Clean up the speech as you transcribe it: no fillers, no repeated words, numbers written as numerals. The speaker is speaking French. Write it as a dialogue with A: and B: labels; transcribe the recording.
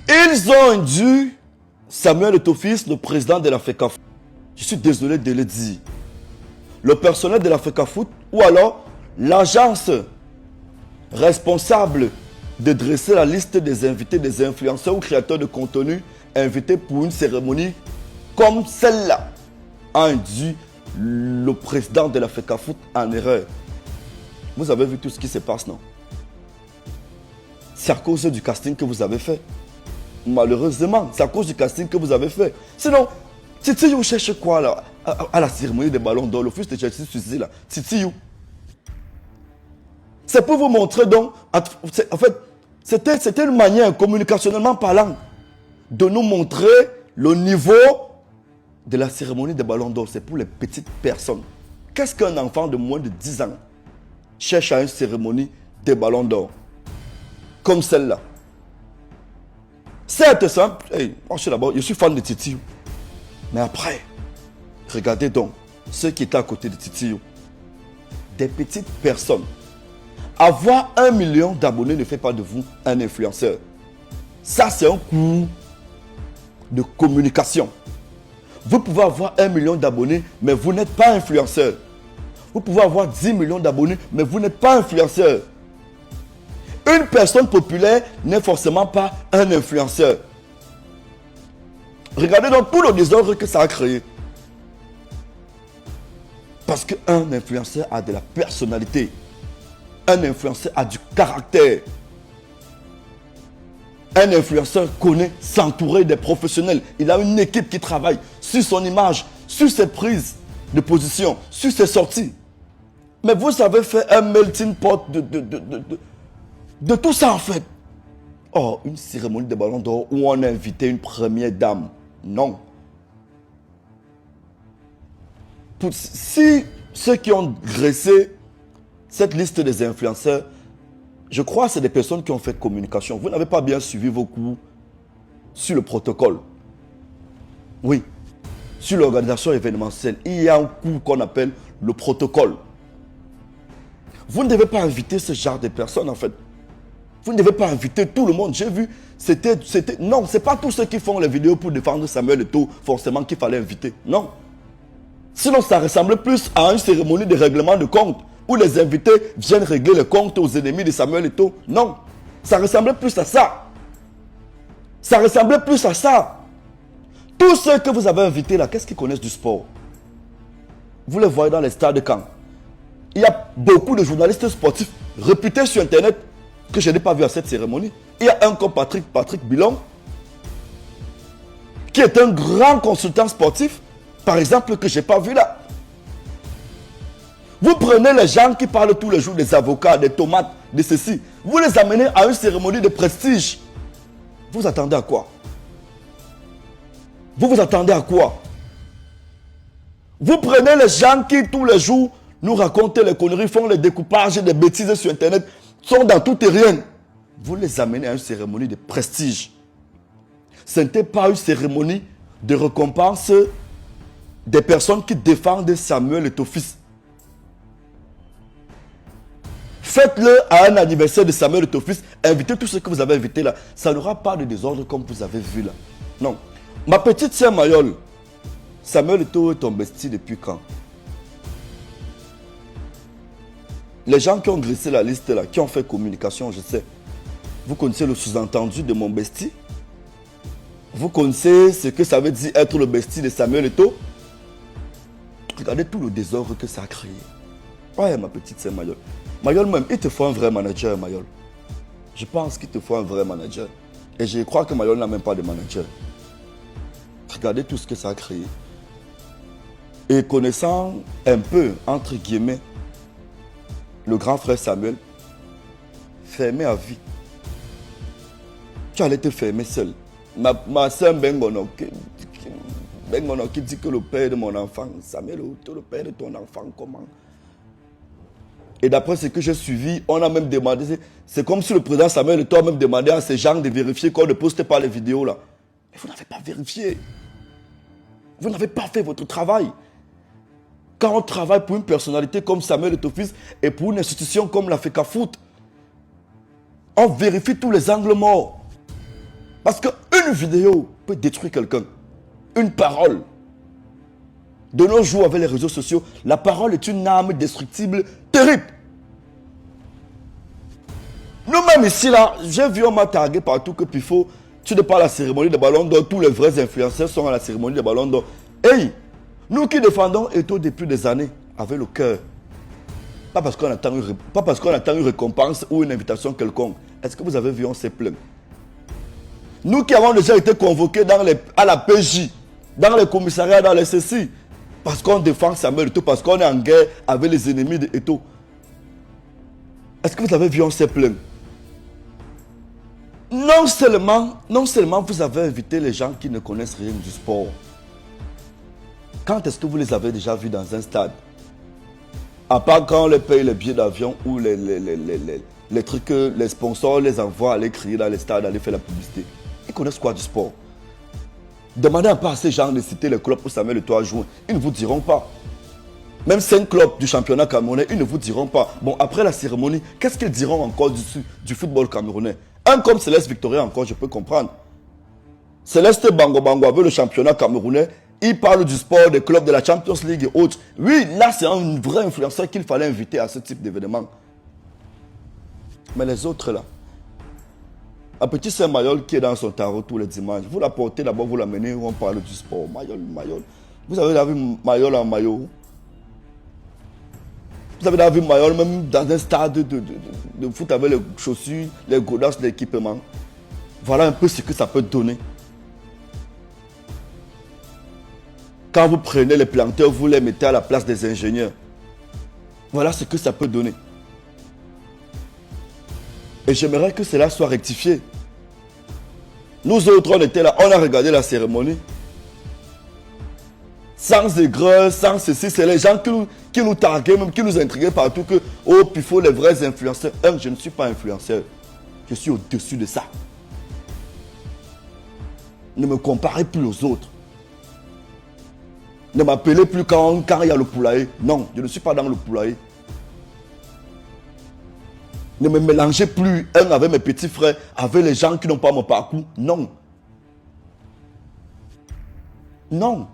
A: Ils ont induit Samuel Eto'o-Fils, le président de la FECAFOOT. Je suis désolé de le dire. Le personnel de la FECAFOOT ou alors l'agence responsable de dresser la liste des invités, des influenceurs ou créateurs de contenu invités pour une cérémonie comme celle-là a induit le président de la FECAFOOT en erreur. Vous avez vu tout ce qui se passe, non? C'est à cause du casting que vous avez fait. Malheureusement, c'est à cause du casting que vous avez fait. Sinon, Titi You cherche quoi là? À la cérémonie des ballons d'or, le fils de Chelsea Suzy là. Titi You. C'est pour vous montrer donc, en fait, c'était une manière, communicationnellement parlant, de nous montrer le niveau de la cérémonie des ballons d'or. C'est pour les petites personnes. Qu'est-ce qu'un enfant de moins de 10 ans cherche à une cérémonie des ballons d'or comme celle-là? Certes, ça, hey, moi je suis là-bas, je suis fan de Titi You. Mais après, regardez donc ceux qui étaient à côté de Titi You. Des petites personnes. Avoir 1 million d'abonnés ne fait pas de vous un influenceur. Ça, c'est un coup de communication. Vous pouvez avoir 1 million d'abonnés, mais vous n'êtes pas influenceur. Vous pouvez avoir 10 millions d'abonnés, mais vous n'êtes pas influenceur. Une personne populaire n'est forcément pas un influenceur. Regardez donc tout le désordre que ça a créé. Parce qu'un influenceur a de la personnalité. Un influenceur a du caractère. Un influenceur connaît s'entourer des professionnels. Il a une équipe qui travaille sur son image, sur ses prises de position, sur ses sorties. Mais vous avez fait un melting pot de tout ça en fait. Oh, une cérémonie de ballons d'or où on a invité une première dame. Non. Si ceux qui ont dressé cette liste des influenceurs, je crois que c'est des personnes qui ont fait communication. Vous n'avez pas bien suivi vos cours sur le protocole. Oui. Sur l'organisation événementielle, il y a un cours qu'on appelle le protocole. Vous ne devez pas inviter ce genre de personnes en fait. Vous ne devez pas inviter tout le monde. J'ai vu, non, ce n'est pas tous ceux qui font les vidéos pour défendre Samuel Eto'o forcément qu'il fallait inviter. Non. Sinon, ça ressemble plus à une cérémonie de règlement de compte où les invités viennent régler les comptes aux ennemis de Samuel Eto'o. Non. Ça ressemblait plus à ça. Ça ressemblait plus à ça. Tous ceux que vous avez invités là, qu'est-ce qu'ils connaissent du sport? Vous les voyez dans les stades de camp. Il y a beaucoup de journalistes sportifs réputés sur Internet que je n'ai pas vu à cette cérémonie. Il y a un comme Patrick Bilon, qui est un grand consultant sportif, par exemple, que je n'ai pas vu là. Vous prenez les gens qui parlent tous les jours des avocats, des tomates, de ceci. Vous les amenez à une cérémonie de prestige. Vous attendez à quoi? Vous vous attendez à quoi? Vous prenez les gens qui tous les jours nous racontent les conneries, font les découpages, des bêtises sur Internet, sont dans tout et rien. Vous les amenez à une cérémonie de prestige. Ce n'était pas une cérémonie de récompense des personnes qui défendent Samuel Eto'o-Fils. Faites-le à un anniversaire de Samuel Eto'o-Fils. Invitez tous ceux que vous avez invités là. Ça n'aura pas de désordre comme vous avez vu là. Non. Ma petite sœur Mayol, Samuel Eto'o est ton bestie depuis quand? Les gens qui ont dressé la liste là, qui ont fait communication, je sais. Vous connaissez le sous-entendu de mon bestie? Vous connaissez ce que ça veut dire être le bestie de Samuel Eto'o? Regardez tout le désordre que ça a créé. Ouais, ma petite sœur Mayol. Mayol même, il te faut un vrai manager, Mayol. Je pense qu'il te faut un vrai manager. Et je crois que Mayol n'a même pas de manager. Regardez tout ce que ça a créé. Et connaissant un peu, entre guillemets, le grand frère Samuel, fermé à vie. Tu allais te fermer seul. Ma soeur Bengono qui dit que le père de mon enfant, Samuel, le père de ton enfant, comment? Et d'après ce que j'ai suivi, on a même demandé, c'est comme si le président Samuel Eto'o a même demandé à ces gens de vérifier qu'on ne poste pas les vidéos là. Mais vous n'avez pas vérifié. Vous n'avez pas fait votre travail. Quand on travaille pour une personnalité comme Samuel Eto'o-Fils et pour une institution comme la FECAFOOT, on vérifie tous les angles morts. Parce qu'une vidéo peut détruire quelqu'un. Une parole. De nos jours, avec les réseaux sociaux, la parole est une arme destructible terrible. Nous-mêmes ici, là, j'ai vu, on m'a tagué partout que Pifo, tu n'es pas à la cérémonie de Ballon d'Or, tous les vrais influenceurs sont à la cérémonie de Ballon d'Or. Hey, nous qui défendons Eto'o depuis des années, avec le cœur, pas parce qu'on attend une récompense ou une invitation quelconque. Est-ce que vous avez vu, on s'est plaint? Nous qui avons déjà été convoqués à la PJ, dans les commissariats, dans les CC, parce qu'on défend Samuel Eto'o, parce qu'on est en guerre avec les ennemis de Eto'o. Est-ce que vous avez vu, on s'est plaint? Non seulement vous avez invité les gens qui ne connaissent rien du sport. Quand est-ce que vous les avez déjà vus dans un stade? À part quand on les paye les billets d'avion ou les trucs que les sponsors les envoient aller crier dans les stades, aller faire la publicité. Ils connaissent quoi du sport? Demandez un peu à ces gens de citer les clubs où Samuel Eto'o a joué. Ils ne vous diront pas. Même 5 clubs du championnat camerounais, ils ne vous diront pas. Bon, après la cérémonie, qu'est-ce qu'ils diront encore du football camerounais? Un comme Céleste Victoria encore, je peux comprendre. Céleste Bango Bango avec le championnat camerounais, il parle du sport, des clubs de la Champions League et autres. Oui, là, c'est un vrai influenceur qu'il fallait inviter à ce type d'événement. Mais les autres, là, un petit Saint Mayol qui est dans son tarot tous les dimanches, vous la portez d'abord, vous l'amenez où on parle du sport. Mayol. Vous avez vu Mayol en maillot? Vous avez vu Mayol même dans un stade de foot avec les chaussures, les godasses, l'équipement. Voilà un peu ce que ça peut donner. Quand vous prenez les planteurs, vous les mettez à la place des ingénieurs. Voilà ce que ça peut donner. Et j'aimerais que cela soit rectifié. Nous autres, on était là, on a regardé la cérémonie. Sans aigreur, sans ceci, c'est les gens qui nous targuaient, même qui nous intriguaient partout que, oh, puis il faut les vrais influenceurs. Je ne suis pas influenceur. Je suis au-dessus de ça. Ne me comparez plus aux autres. Ne m'appelez plus quand il y a le poulailler. Non, je ne suis pas dans le poulailler. Ne me mélangez plus avec mes petits frères, avec les gens qui n'ont pas mon parcours. Non. Non.